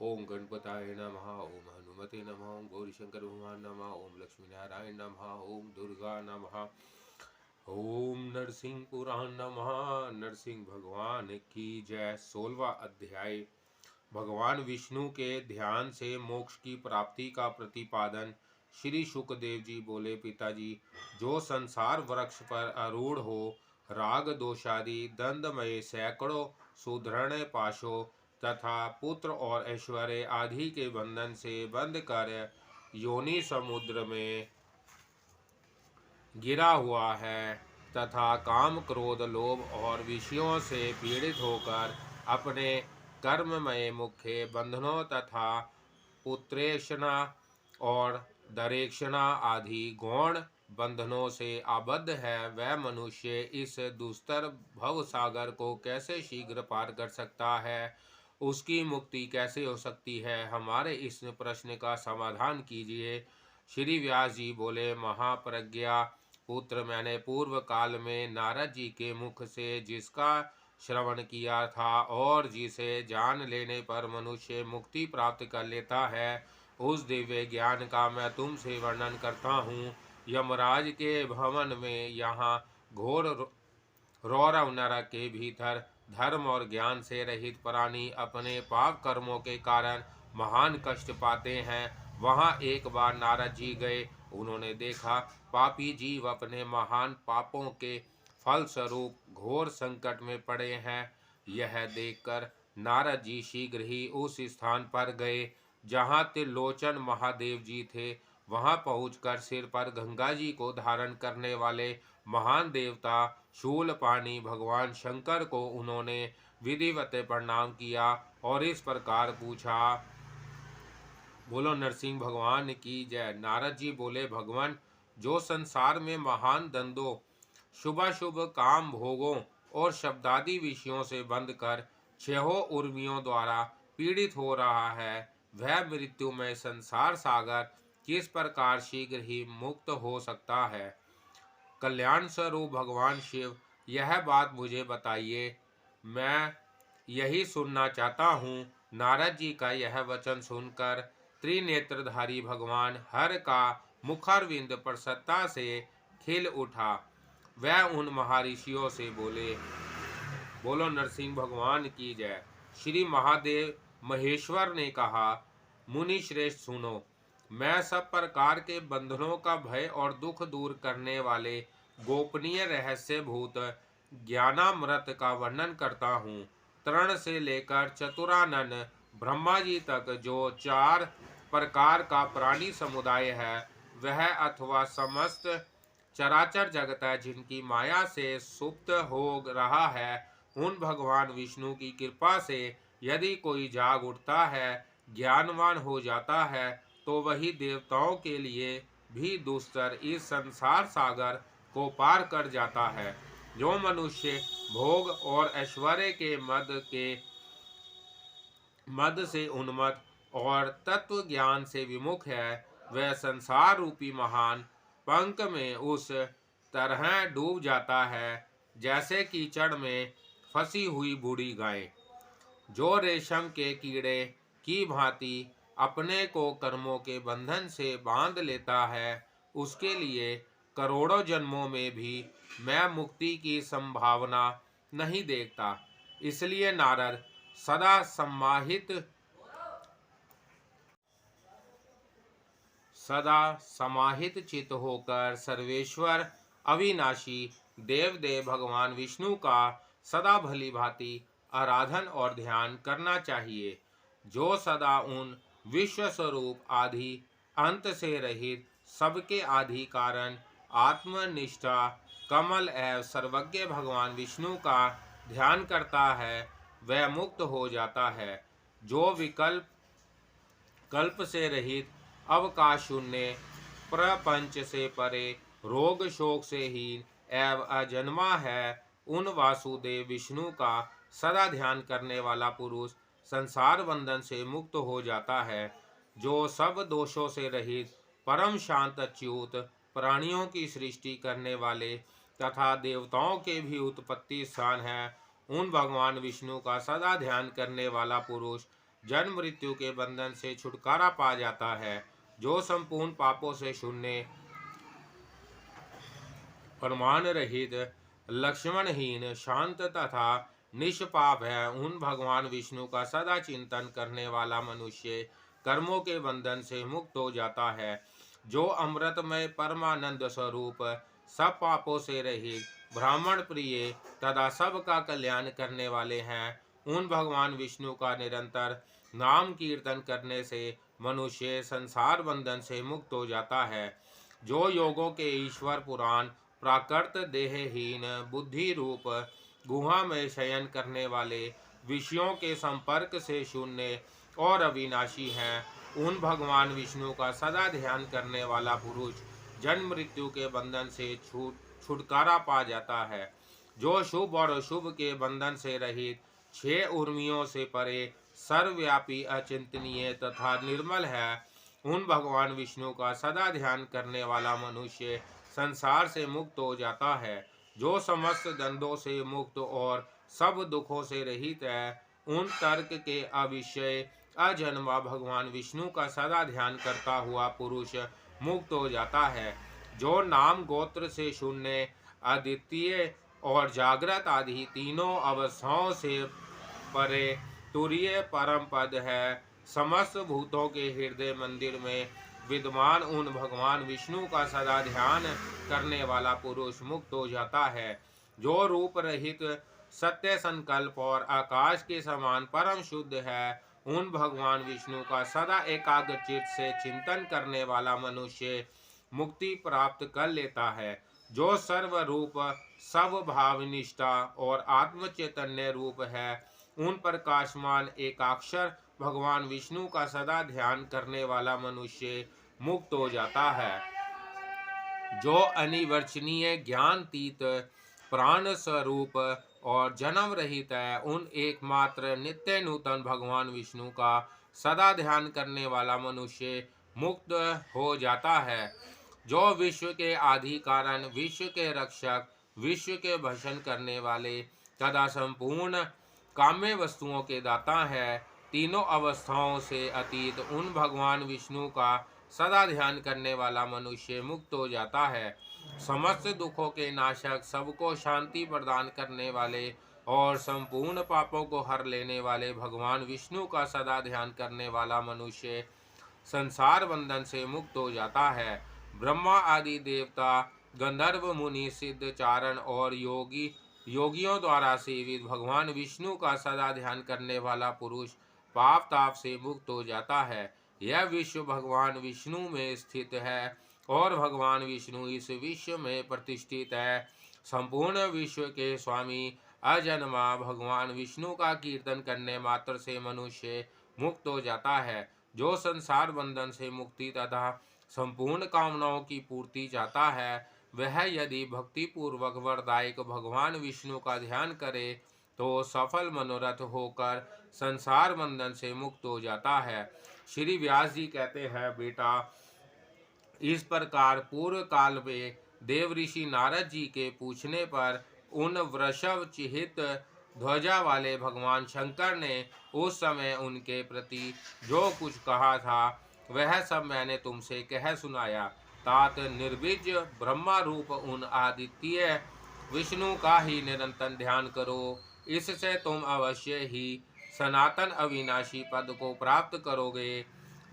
ओम गणपताय नमः। ओम हनुमते नमः। ओम गौरीशंकर भगवान नमः। ओम लक्ष्मी नारायण नमः। ओम दुर्गा नमः। ओम नरसिंह पुराण नमः। नरसिंह भगवान की जय। 16वां अध्याय। भगवान विष्णु के ध्यान से मोक्ष की प्राप्ति का प्रतिपादन। श्री शुकदेव जी बोले, पिताजी, जो संसार वृक्ष पर आरूढ़ हो, राग दोषादि दंडमय सैकड़ों सुदृढ़ पाशों तथा पुत्र और ऐश्वर्य आदि के बंधन से बंध कर योनि समुद्र में गिरा हुआ है तथा काम क्रोध लोभ और विषयों से पीड़ित होकर अपने कर्ममय मुख्य बंधनों तथा पुत्रेषणा और दरेक्षणा आदि गौण बंधनों से आबद्ध है, वह मनुष्य इस दुस्तर भव सागर को कैसे शीघ्र पार कर सकता है? उसकी मुक्ति कैसे हो सकती है? हमारे इस प्रश्न का समाधान कीजिए। श्री व्यास जी बोले, महाप्रज्ञा पुत्र, मैंने पूर्व काल में नारद जी के मुख से जिसका श्रवण किया था और जिसे जान लेने पर मनुष्य मुक्ति प्राप्त कर लेता है, उस दिव्य ज्ञान का मैं तुमसे वर्णन करता हूँ। यमराज के भवन में यहाँ घोर रौरव नरक के भीतर धर्म और ज्ञान से रहित प्राणी अपने पाप कर्मों के कारण महान कष्ट पाते हैं। वहां एक बार नारद जी गए। उन्होंने देखा पापी जीव अपने महान पापों के फल स्वरूप घोर संकट में पड़े हैं। यह देखकर नारद जी शीघ्र ही उस स्थान पर गए जहाँ त्रिलोचन महादेव जी थे। वहां पहुंचकर सिर पर गंगा जी को धारण करने वाले महान देवता शूलपाणी भगवान शंकर को उन्होंने विधिवत प्रणाम किया और इस प्रकार पूछा। बोलो नरसिंह भगवान की जय। नारद जी बोले, भगवान, जो संसार में महान दंडों, शुभाशुभ काम भोगों और शब्दादि विषयों से बंध कर छहों उर्मियों द्वारा पीड़ित हो रहा है, वह मृत्युमय संसार सागर किस प्रकार शीघ्र ही मुक्त हो सकता है? कल्याण स्वरूप भगवान शिव, यह बात मुझे बताइए, मैं यही सुनना चाहता हूँ। नारद जी का यह वचन सुनकर त्रिनेत्रधारी भगवान हर का मुखारविंद प्रसन्नता से खिल उठा। वह उन महर्षियों से बोले, बोलो नरसिंह भगवान की जय। श्री महादेव महेश्वर ने कहा, मुनि श्रेष्ठ सुनो, मैं सब प्रकार के बंधनों का भय और दुख दूर करने वाले गोपनीय रहस्य भूत ज्ञानामृत का वर्णन करता हूँ। तृण से लेकर चतुरानन ब्रह्मा जी तक जो 4 प्रकार का प्राणी समुदाय है, वह अथवा समस्त चराचर जगत है जिनकी माया से सुप्त हो रहा है, उन भगवान विष्णु की कृपा से यदि कोई जाग उठता है, ज्ञानवान हो जाता है, तो वही देवताओं के लिए भी दुस्तर इस संसार सागर को पार कर जाता है। जो मनुष्य भोग और ऐश्वर्य के मद से उन्मत्त और तत्व ज्ञान से विमुख है, वह संसार रूपी महान पंख में उस तरह डूब जाता है जैसे कीचड़ में फंसी हुई बूढ़ी गाय। जो रेशम के कीड़े की भांति अपने को कर्मों के बंधन से बांध लेता है, उसके लिए करोड़ों जन्मों में भी मैं मुक्ति की संभावना नहीं देखता। इसलिए नारद सदा समाहित चित होकर सर्वेश्वर अविनाशी देव भगवान विष्णु का सदा भली भांति आराधन और ध्यान करना चाहिए, जो सदा उन विश्व स्वरूप आदि अंत से रहित सबके आदि कारण आत्मनिष्ठा कमल एवं सर्वज्ञ भगवान विष्णु का ध्यान करता है, वह मुक्त हो जाता है। जो विकल्प कल्प से रहित अवकाश शून्य प्रपंच से परे रोग शोक से हीन एवं अजन्मा है, उन वासुदेव विष्णु का सदा ध्यान करने वाला पुरुष संसार बंधन से मुक्त हो जाता है। जो सब दोषों से रहित परम शांत अच्युत प्राणियों की सृष्टि करने वाले तथा देवताओं के भी उत्पत्ति स्थान है, उन भगवान विष्णु का सदा ध्यान करने वाला पुरुष जन्म मृत्यु के बंधन से छुटकारा पा जाता है। जो संपूर्ण पापों से शून्य, प्रमाण रहित, लक्ष्मणहीन, शांत तथा निष्पाप है, उन भगवान विष्णु का सदा चिंतन करने वाला मनुष्य कर्मों के बंधन से मुक्त हो जाता है। जो अमृतमय परमानंद स्वरूप, सब पापों से रहित, ब्राह्मण प्रिय तथा सबका कल्याण करने वाले हैं, उन भगवान विष्णु का निरंतर नाम कीर्तन करने से मनुष्य संसार बंधन से मुक्त हो जाता है। जो योगों के ईश्वर पुराण, प्राकृत देहहीन, बुद्धि रूप गुहा में शयन करने वाले, विषयों के संपर्क से शून्य और अविनाशी हैं, उन भगवान विष्णु का सदा ध्यान करने वाला पुरुष जन्म मृत्यु के बंधन से छुटकारा पा जाता है। जो शुभ और अशुभ के बंधन से रहित, छह उर्मियों से परे, सर्वव्यापी, अचिंतनीय तथा निर्मल है, उन भगवान विष्णु का सदा ध्यान करने वाला मनुष्य संसार से मुक्त हो जाता है। जो समस्त द्वंद्वों से मुक्त और सब दुखों से रहित है, उन तर्क के अविषय अजन्मा भगवान विष्णु का सदा ध्यान करता हुआ पुरुष मुक्त हो जाता है। जो नाम गोत्र से शून्य, अद्वितीय और जागृत आदि तीनों अवस्थाओं से परे, तुरीय परम पद है, समस्त भूतों के हृदय मंदिर में विद्यमान उन भगवान विष्णु का सदा ध्यान करने वाला पुरुष मुक्त हो जाता है। जो रूप रहित, सत्य संकल्प और आकाश के समान परम शुद्ध है, उन भगवान विष्णु का सदा एकाग्रचित्त से चिंतन करने वाला मनुष्य मुक्ति प्राप्त कर लेता है। जो सर्वरूप, सब भावनिष्ठा और आत्म चैतन्य रूप है, उन प्रकाशमान एकाक्षर भगवान विष्णु का सदा ध्यान करने वाला मनुष्य मुक्त हो जाता है। जो अनिवर्चनीय, ज्ञानतीत, प्राण स्वरूप और जन्म रहित है, उन एकमात्र नित्य नूतन भगवान विष्णु का सदा ध्यान करने वाला मनुष्य मुक्त हो जाता है। जो विश्व के आदि कारण, विश्व के रक्षक, विश्व के भक्षण करने वाले तथा संपूर्ण काम्य वस्तुओं के दाता है, तीनों अवस्थाओं से अतीत, उन भगवान विष्णु का सदा ध्यान करने वाला मनुष्य मुक्त हो जाता है। समस्त दुखों के नाशक, सबको शांति प्रदान करने वाले और संपूर्ण पापों को हर लेने वाले भगवान विष्णु का सदा ध्यान करने वाला मनुष्य संसार बंधन से मुक्त हो जाता है। ब्रह्मा आदि देवता, गंधर्व, मुनि, सिद्ध, चारण और योगियों द्वारा सेवित भगवान विष्णु का सदा ध्यान करने वाला पुरुष पाप ताप से मुक्त हो जाता है। यह विश्व भगवान विष्णु में स्थित है और भगवान विष्णु इस विश्व में प्रतिष्ठित है। संपूर्ण विश्व के स्वामी अजन्मा भगवान विष्णु का कीर्तन करने मात्र से मनुष्य मुक्त हो जाता है। जो संसार बंधन से मुक्ति तथा संपूर्ण कामनाओं की पूर्ति चाहता है, वह यदि भक्ति पूर्वक वरदायक भगवान विष्णु का ध्यान करे तो सफल मनोरथ होकर संसार बंधन से मुक्त हो जाता है। श्री व्यास जी कहते हैं, बेटा, इस प्रकार पूर्व काल में देव ऋषि नारद जी के पूछने पर उन वृषभ चिहित ध्वजा वाले भगवान शंकर ने उस समय उनके प्रति जो कुछ कहा था, वह सब मैंने तुमसे कह सुनाया। तात निर्बीज ब्रह्मा रूप उन आदित्य विष्णु का ही निरंतर ध्यान करो, इससे तुम अवश्य ही सनातन अविनाशी पद को प्राप्त करोगे।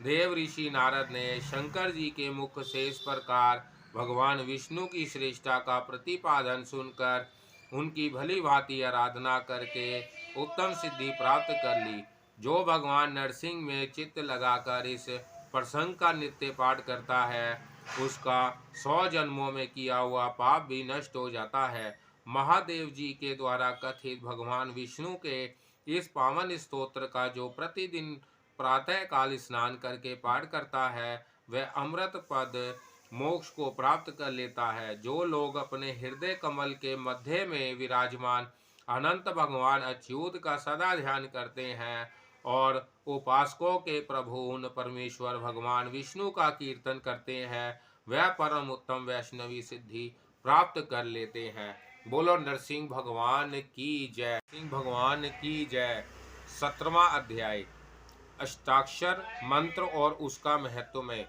देव ऋषि नारद ने शंकर जी के मुख से इस प्रकार भगवान विष्णु की श्रेष्ठता का प्रतिपादन सुनकर उनकी भली भांति आराधना करके उत्तम सिद्धि प्राप्त कर ली। जो भगवान नरसिंह में चित्त लगाकर इस प्रसंग का नित्य पाठ करता है, उसका 100 जन्मों में किया हुआ पाप भी नष्ट हो जाता है। महादेव जी के द्वारा कथित भगवान विष्णु के इस पावन स्तोत्र का जो प्रतिदिन प्रातः काल स्नान करके पाठ करता है, वह अमृत पद मोक्ष को प्राप्त कर लेता है। जो लोग अपने हृदय कमल के मध्य में विराजमान अनंत भगवान अच्युत का सदा ध्यान करते हैं और उपासकों के प्रभु उन परमेश्वर भगवान विष्णु का कीर्तन करते हैं, वह परम उत्तम वैष्णवी सिद्धि प्राप्त कर लेते हैं। बोलो नरसिंह भगवान की जय। सिंह भगवान की जय। 17वां अध्याय। अष्टाक्षर मंत्र और उसका महत्व में।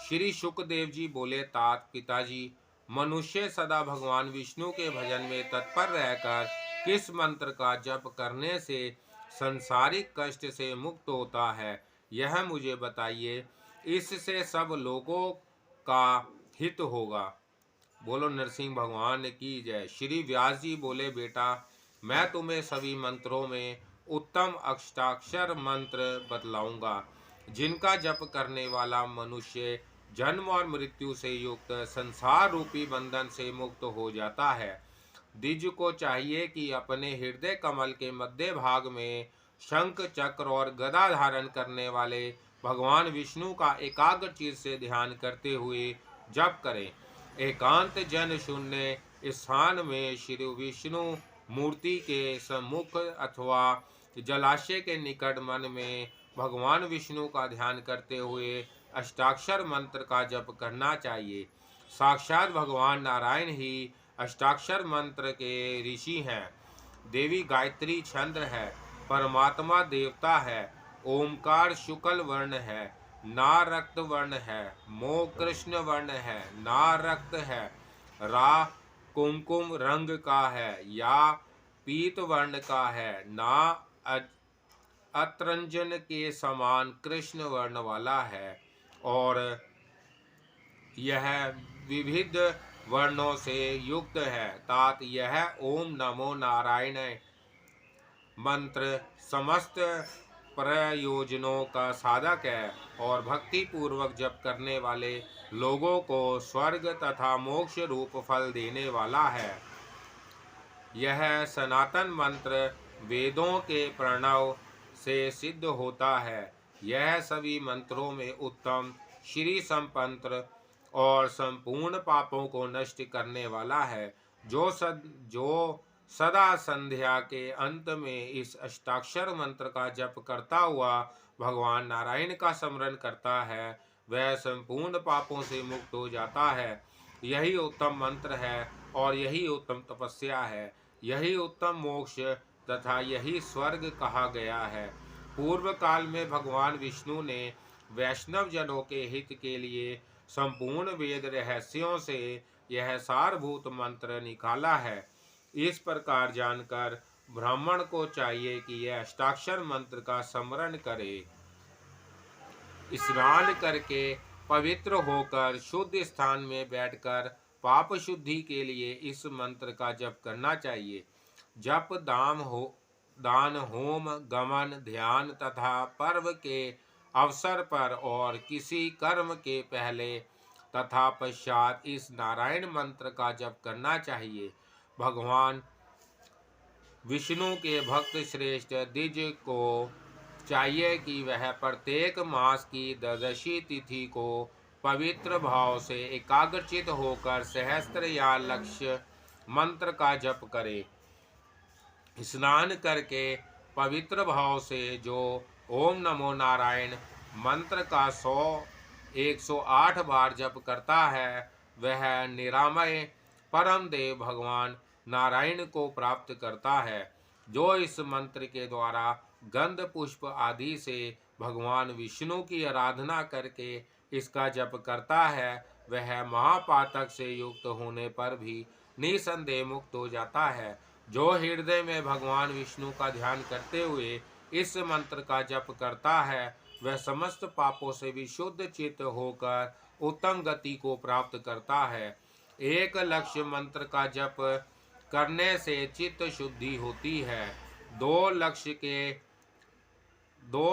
श्री शुकदेव जी बोले, तात पिताजी, मनुष्य सदा भगवान विष्णु के भजन में तत्पर रहकर किस मंत्र का जप करने से संसारिक कष्ट से मुक्त होता है, यह मुझे बताइए। इससे सब लोगों का हित होगा। बोलो नरसिंह भगवान की जय। श्री व्यास जी बोले, बेटा, मैं तुम्हें सभी मंत्रों में उत्तम अष्टाक्षर मंत्र बतलाऊंगा, जिनका जप करने वाला मनुष्य जन्म और मृत्यु से युक्त संसार रूपी बंधन से मुक्त हो जाता है। द्विज को चाहिए कि अपने हृदय कमल के मध्य भाग में शंख चक्र और गदा धारण करने वाले भगवान विष्णु का एकाग्र चित्त से ध्यान करते हुए जप करें। एकांत जन शून्य स्थान में श्री विष्णु मूर्ति के सम्मुख अथवा जलाशय के निकट मन में भगवान विष्णु का ध्यान करते हुए अष्टाक्षर मंत्र का जप करना चाहिए। साक्षात भगवान नारायण ही अष्टाक्षर मंत्र के ऋषि हैं। देवी गायत्री छंद है, परमात्मा देवता है। ओमकार शुक्ल वर्ण है, ना रक्त वर्ण है। मो कृष्ण वर्ण है, ना रक्त है। रा कुमकुम रंग का है, या पीत वर्ण का है, ना अतरंजन के समान कृष्ण वर्ण वाला है। और यह विविध वर्णों से युक्त है। तात यह ओम नमो नारायण मंत्र समस्त प्रयोजनों का साधक है और भक्ति पूर्वक जप करने वाले लोगों को स्वर्ग तथा मोक्ष रूप फल देने वाला है। यह सनातन मंत्र वेदों के प्रणव से सिद्ध होता है। यह सभी मंत्रों में उत्तम श्री संपंत्र और संपूर्ण पापों को नष्ट करने वाला है। जो सदा संध्या के अंत में इस अष्टाक्षर मंत्र का जप करता हुआ भगवान नारायण का स्मरण करता है, वह संपूर्ण पापों से मुक्त हो जाता है। यही उत्तम मंत्र है और यही उत्तम तपस्या है। यही उत्तम मोक्ष तथा यही स्वर्ग कहा गया है। पूर्व काल में भगवान विष्णु ने वैष्णव जनों के हित के लिए संपूर्ण वेद रहस्यों से यह सारभूत मंत्र निकाला है। इस प्रकार जानकर ब्राह्मण को चाहिए कि यह अष्टाक्षर मंत्र का स्मरण करे। स्नान करके पवित्र होकर शुद्ध स्थान में बैठकर पाप शुद्धि के लिए इस मंत्र का जप करना चाहिए। जप दान होम गमन ध्यान तथा पर्व के अवसर पर और किसी कर्म के पहले तथा पश्चात इस नारायण मंत्र का जप करना चाहिए। भगवान विष्णु के भक्त श्रेष्ठ द्विज को चाहिए कि वह प्रत्येक मास की द्वादशी तिथि को पवित्र भाव से एकाग्रचित होकर सहस्त्र या लक्ष्य मंत्र का जप करे। स्नान करके पवित्र भाव से जो ओम नमो नारायण मंत्र का 108 बार जप करता है, वह निरामय परम देव भगवान नारायण को प्राप्त करता है। जो इस मंत्र के द्वारा गंध पुष्प आदि से भगवान विष्णु की आराधना करके इसका जप करता है, वह महापातक से युक्त होने पर भी निसंदेह मुक्त हो जाता है। जो हृदय में भगवान विष्णु का ध्यान करते हुए इस मंत्र का जप करता है, वह समस्त पापों से विशुद्ध चित्त होकर उत्तम गति को प्राप्त करता है। एक लक्ष्य मंत्र का जप करने से चित्त शुद्धि होती है। 2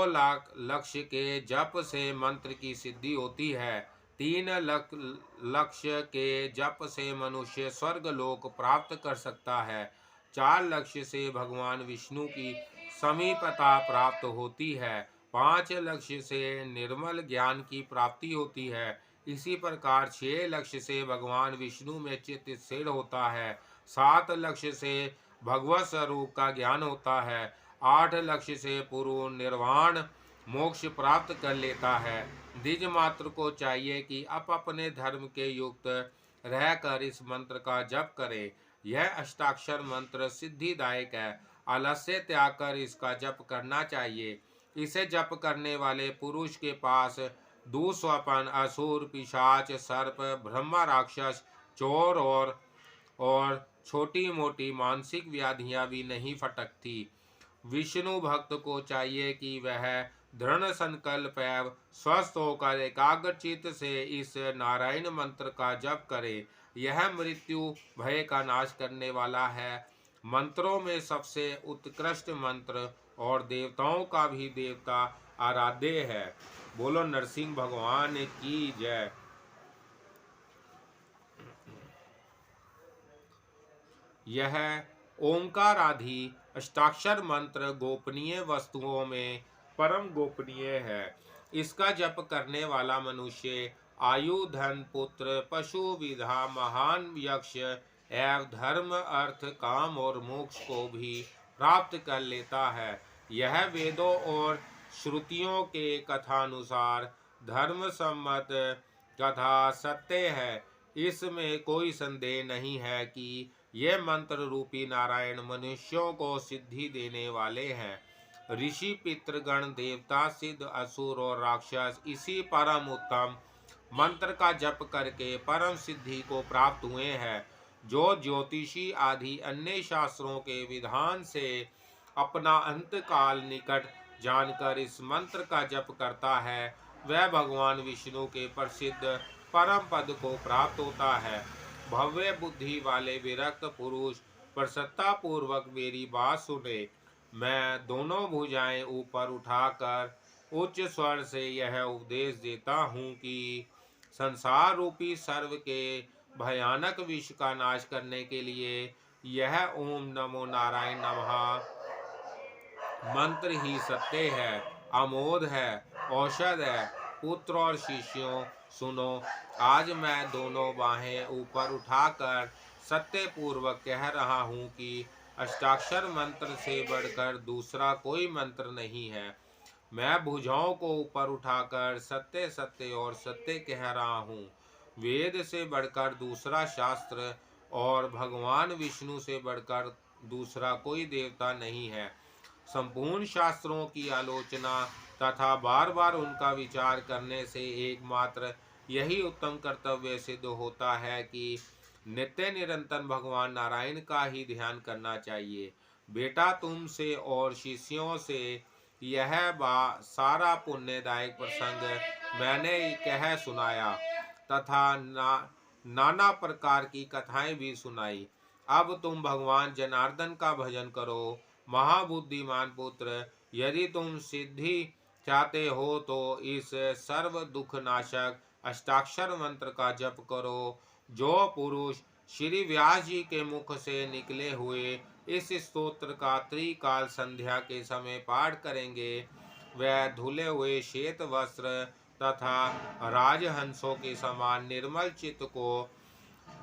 लाख लक्ष्य के जप से मंत्र की सिद्धि होती है। 3 लाख लक्ष्य के जप से मनुष्य स्वर्ग लोक प्राप्त कर सकता है। 4 लक्ष्य से भगवान विष्णु की समीपता प्राप्त होती है। 5 लक्ष्य से निर्मल ज्ञान की प्राप्ति होती है। इसी प्रकार 6 लक्ष्य से भगवान विष्णु में चित्त स्थिर होता है। 7 लक्ष्य से भगवत स्वरूप का ज्ञान होता है। 8 लक्ष्य से पूर्व निर्वाण मोक्ष प्राप्त कर लेता है। द्विज मात्र को चाहिए कि आप अपने धर्म के युक्त रहकर इस मंत्र का जप करें। यह अष्टाक्षर मंत्र सिद्धिदायक है। आलस्य त्याग कर इसका जप करना चाहिए। इसे जप करने वाले पुरुष के पास दुःस्वप्न, असुर, पिशाच, सर्प, ब्रह्मा, राक्षस, चोर और छोटी मोटी मानसिक व्याधियां भी नहीं फटकती। विष्णु भक्त को चाहिए कि वह दृढ़ संकल्प एवं स्वस्थ होकर एकाग्रचित से इस नारायण मंत्र का जप करे। यह मृत्यु भय का नाश करने वाला है। मंत्रों में सबसे उत्कृष्ट मंत्र और देवताओं का भी देवता आराध्य है। बोलो नरसिंह भगवान की जय। यह ओंकारादि अष्टाक्षर मंत्र गोपनीय वस्तुओं में परम गोपनीय है। इसका जप करने वाला मनुष्य आयु, धन, पुत्र, पशु, विधा, महान यक्ष एवं धर्म, अर्थ, काम और मोक्ष को भी प्राप्त कर लेता है। यह वेदों और श्रुतियों के कथानुसार धर्म सम्मत कथा सत्य है। इसमें कोई संदेह नहीं है कि ये मंत्र रूपी नारायण मनुष्यों को सिद्धि देने वाले हैं। ऋषि, पितृगण, देवता, सिद्ध, असुर और राक्षस इसी परम उत्तम मंत्र का जप करके परम सिद्धि को प्राप्त हुए हैं। जो ज्योतिषी आदि अन्य शास्त्रों के विधान से अपना अंतकाल निकट जानकर इस मंत्र का जप करता है, वह भगवान विष्णु के प्रसिद्ध परम पद को प्राप्त होता है। भव्य बुद्धि वाले विरक्त पुरुष प्रसन्नता पूर्वक मेरी बात सुने। मैं दोनों भुजाएं ऊपर उठाकर उच्च स्वर से यह उपदेश देता हूँ कि संसार रूपी सर्व के भयानक विष का नाश करने के लिए यह ओम नमो नारायण नमः मंत्र ही सत्य है, अमोघ है, औषध है। पुत्र और शिष्यों सुनो, आज मैं दोनों बाहें ऊपर उठाकर सत्य पूर्वक कह रहा हूँ कि अष्टाक्षर मंत्र से बढ़कर दूसरा कोई मंत्र नहीं है। मैं भुजाओं को ऊपर उठाकर सत्य सत्य और सत्य कह रहा हूँ। वेद से बढ़कर दूसरा शास्त्र और भगवान विष्णु से बढ़कर दूसरा कोई देवता नहीं है। संपूर्ण शास्त्रों की आलोचना तथा बार बार उनका विचार करने से एकमात्र यही उत्तम कर्तव्य सिद्ध होता है कि नित्य निरंतर भगवान नारायण का ही ध्यान करना चाहिए। बेटा, तुमसे और शिष्यों से यह सारा पुण्यदायक प्रसंग मैंने कह सुनाया तथा नाना प्रकार की कथाएं भी सुनाई। अब तुम भगवान जनार्दन का भजन करो। महाबुद्धिमान पुत्र, यदि तुम सिद्धि चाहते हो तो इस सर्व दुख नाशक अष्टाक्षर मंत्र का जप करो। जो पुरुष श्री व्यास जी के मुख से निकले हुए इस स्तोत्र का त्रिकाल संध्या के समय पाठ करेंगे, वह धुले हुए श्वेत वस्त्र तथा राजहंसों के समान निर्मल चित्त को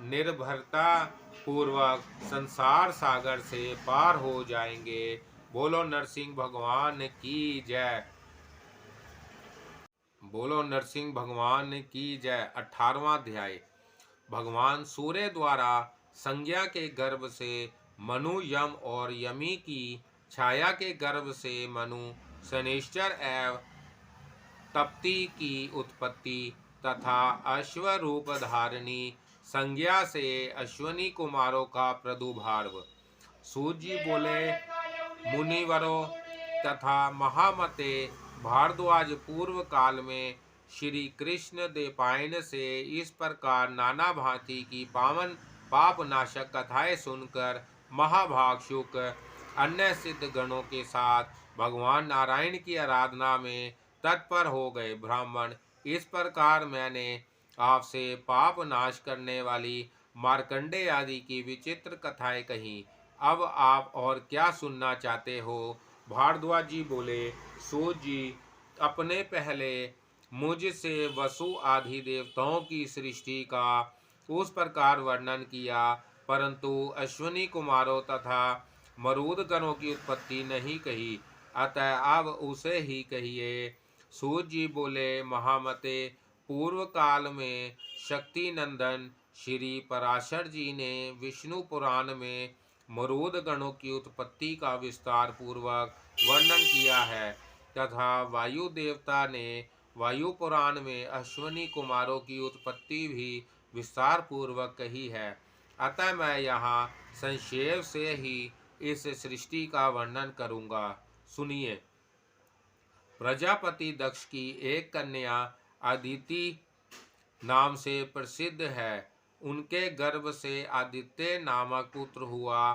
निर्भरता पूर्वक संसार सागर से पार हो जाएंगे। बोलो नरसिंह भगवान की जय। बोलो नरसिंह भगवान की जय। 18वां अध्याय। भगवान सूर्य द्वारा संज्ञा के गर्भ से मनु, यम और यमी की छाया के गर्भ से मनु, शनिश्चर एवं तप्ती की उत्पत्ति तथा अश्वरूप धारिणी संज्ञा से अश्वनी कुमारों का प्रादुर्भाव। सूत जी बोले, मुनिवरों तथा महामते, भारद्वाज पूर्व काल में श्री कृष्ण देवपायन से इस प्रकार नाना भांति की पावन पाप नाशक कथाएं सुनकर महाभाग शुक अन्य सिद्ध गणों के साथ भगवान नारायण की आराधना में तत्पर हो गए। ब्राह्मण, इस प्रकार मैंने आपसे पाप नाश करने वाली मार्कंडे आदि की विचित्र कथाएं कही। अब आप और क्या सुनना चाहते हो? भारद्वाज जी बोले, सूत जी, अपने पहले मुझसे वसु आदि देवताओं की सृष्टि का उस प्रकार वर्णन किया, परंतु अश्विनी कुमारों तथा मरूद गणों की उत्पत्ति नहीं कही, अतः अब उसे ही कहिए। सूत जी बोले, महामते, पूर्व काल में शक्ति नंदन श्री पराशर जी ने विष्णु पुराण में मरूद गणों की उत्पत्ति का विस्तार पूर्वक वर्णन किया है। तथा वायु देवता ने वायु पुराण में अश्विनी कुमारों की उत्पत्ति भी विस्तार पूर्वक कही है। अतः मैं यहाँ संक्षेप से ही इस सृष्टि का वर्णन करूँगा। सुनिए। प्रजापति दक्ष की एक कन्या अदिति नाम से प्रसिद्ध है। उनके गर्भ से आदित्य नामक पुत्र हुआ।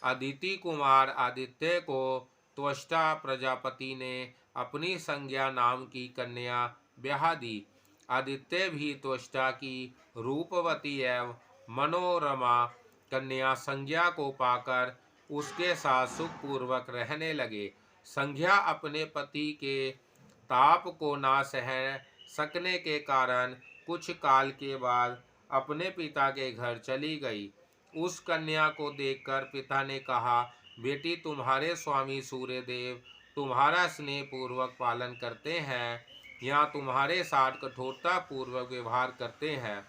अदिति कुमार आदित्य को त्वष्टा प्रजापति ने अपनी संज्ञा नाम की कन्या ब्याह दी। आदित्य भी त्वष्टा की रूपवती एवं मनोरमा कन्या संज्ञा को पाकर उसके साथ सुखपूर्वक रहने लगे। संज्ञा अपने पति के ताप को ना सह सकने के कारण कुछ काल के बाद अपने पिता के घर चली गई। उस कन्या को देखकर पिता ने कहा, बेटी, तुम्हारे स्वामी सूर्यदेव तुम्हारा स्नेह पूर्वक पालन करते हैं या तुम्हारे साथ कठोरता पूर्वक व्यवहार करते हैं।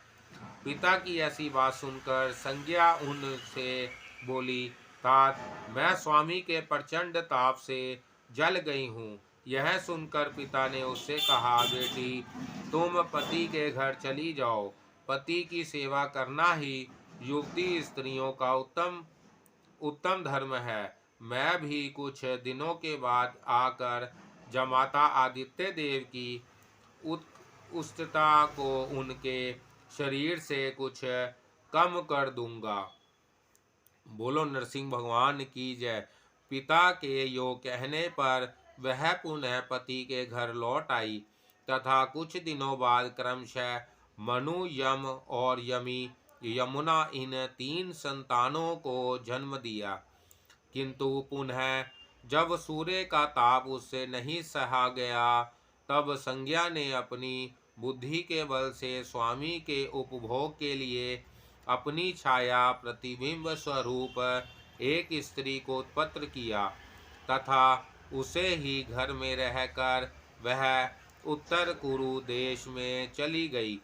पिता की ऐसी बात सुनकर संज्ञा उनसे बोली, तात, मैं स्वामी के प्रचंड ताप से जल गई हूँ। यह सुनकर पिता ने उससे कहा, बेटी, तुम पति के घर चली जाओ। पति की सेवा करना ही युवती स्त्रियों का उत्तम धर्म है। मैं भी कुछ दिनों के बाद आकर जमाता आदित्य देव की उष्णता को उनके शरीर से कुछ कम कर दूंगा। बोलो नरसिंह भगवान की जय। पिता के यो कहने पर वह पुनः पति के घर लौट आई तथा कुछ दिनों बाद क्रमशः मनु, यम और यमी यमुना इन 3 संतानों को जन्म दिया। किंतु पुनः जब सूर्य का ताप उससे नहीं सहा गया, तब संज्ञा ने अपनी बुद्धि के बल से स्वामी के उपभोग के लिए अपनी छाया प्रतिबिंब स्वरूप एक स्त्री को उत्पन्न किया तथा उसे ही घर में रहकर वह उत्तर कुरु देश में चली गई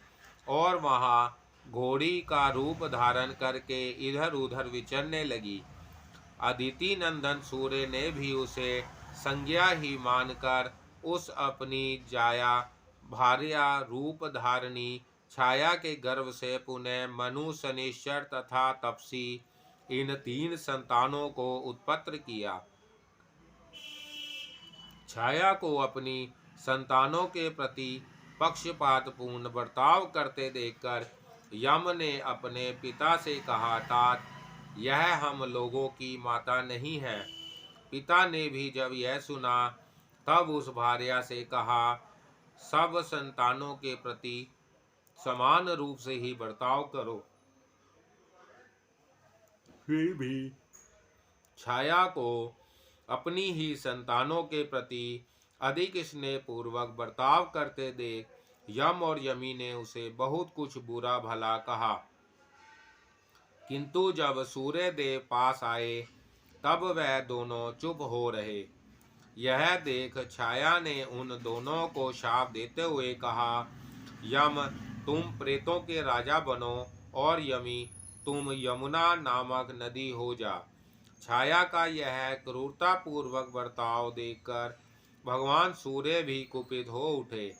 और वहां घोड़ी का रूप धारण करके इधर उधर विचरने लगी। अदिति नंदन सूर्य ने भी उसे संज्ञा ही मानकर उस अपनी जाया भार्या रूप धारणी छाया के गर्भ से पुनः मनु, शनिश्चर तथा तपसी इन 3 संतानों को उत्पन्न किया। छाया को अपनी संतानों के प्रति पक्षपातपूर्ण बर्ताव करते देखकर यम ने अपने पिता से कहा, तात, यह हम लोगों की माता नहीं है। पिता ने भी जब यह सुना तब उस भार्या से कहा, सब संतानों के प्रति समान रूप से ही बर्ताव करो। फिर भी छाया को अपनी ही संतानों के प्रति अधिक स्नेह पूर्वक बर्ताव करते देख यम और यमी ने उसे बहुत कुछ बुरा भला कहा। किंतु जब सूर्य देव पास आए तब वह दोनों चुप हो रहे। यह देख छाया ने उन दोनों को शाप देते हुए कहा, यम, तुम प्रेतों के राजा बनो और यमी, तुम यमुना नामक नदी हो जा। छाया का यह क्रूरतापूर्वक बर्ताव देखकर भगवान सूर्य भी कुपित हो उठे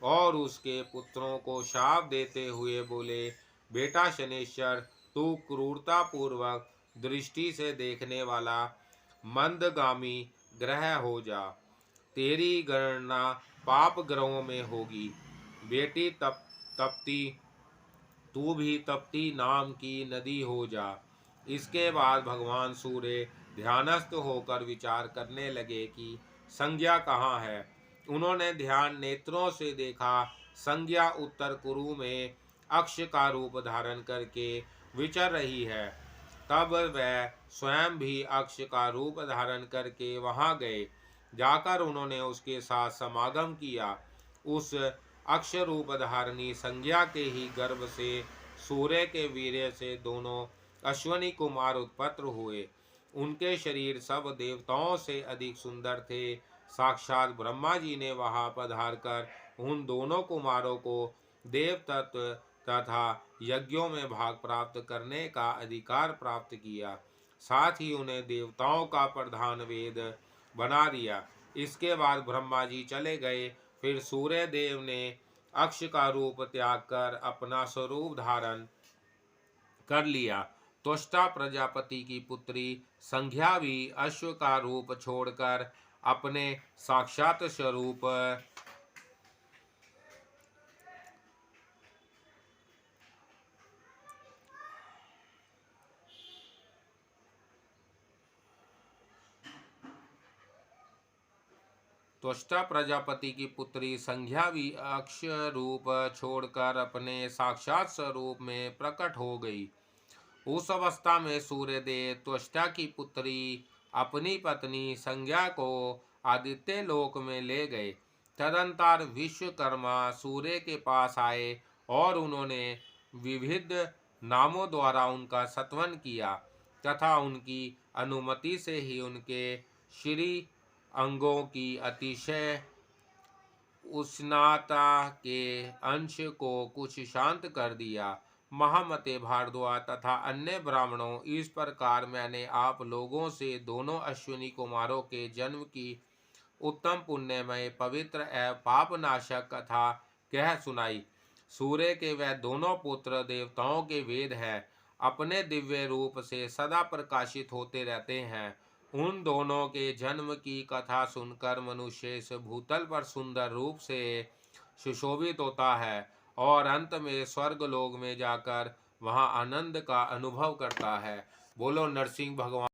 और उसके पुत्रों को शाप देते हुए बोले, बेटा शनिश्चर, तू क्रूरतापूर्वक दृष्टि से देखने वाला मंदगामी ग्रह हो जा। तेरी गणना पाप ग्रहों में होगी। बेटी तप्ती, तू भी तप्ती नाम की नदी हो जा। इसके बाद भगवान सूर्य ध्यानस्थ होकर विचार करने लगे कि संज्ञा कहाँ है। उन्होंने ध्यान नेत्रों से देखा, संज्ञा उत्तर कुरु में अक्ष का रूप धारण करके विचर रही है। तब वह स्वयं भी अक्ष का रूप धारण करके वहां गए। जाकर उन्होंने उसके साथ समागम किया। उस अक्ष रूप धारणी संज्ञा के ही गर्भ से सूर्य के वीर्य से दोनों अश्वनी कुमार उत्पन्न हुए। उनके शरीर सब देवताओं से अधिक सुंदर थे। साक्षात ब्रह्मा जी ने वहां पधार कर उन दोनों कुमारों को देव तत्व तथा यज्ञों में भाग प्राप्त करने का अधिकार प्राप्त किया। साथ ही उन्हें देवताओं का प्रधान वेद बना दिया। इसके बाद ब्रह्मा जी चले गए। फिर सूर्य देव ने अक्ष का रूप त्याग कर अपना स्वरूप धारण कर लिया। त्वष्टा प्रजापति की पुत्री संज्ञा भी अश्व का रूप छोड़कर अपने साक्षात स्वरूप त्वष्टा प्रजापति की पुत्री संज्ञा भी अक्षय रूप छोड़कर अपने साक्षात स्वरूप में प्रकट हो गई। उस अवस्था में सूर्यदेव त्वष्टा की पुत्री अपनी पत्नी संज्ञा को आदित्य लोक में ले गए। तदंतर विश्वकर्मा सूर्य के पास आए और उन्होंने विविध नामों द्वारा उनका सत्वन किया तथा उनकी अनुमति से ही उनके श्री अंगों की अतिशय उष्णता के अंश को कुछ शांत कर दिया। महामते भारद्वाज तथा अन्य ब्राह्मणों, इस प्रकार मैंने आप लोगों से दोनों अश्विनी कुमारों के जन्म की उत्तम पुण्यमय पवित्र एवं पापनाशक कथा कह सुनाई। सूर्य के वह दोनों पुत्र देवताओं के वेद हैं, अपने दिव्य रूप से सदा प्रकाशित होते रहते हैं। उन दोनों के जन्म की कथा सुनकर मनुष्य इस भूतल पर सुंदर रूप से सुशोभित होता है और अंत में स्वर्ग लोक में जाकर वहां आनंद का अनुभव करता है। बोलो नरसिंह भगवान।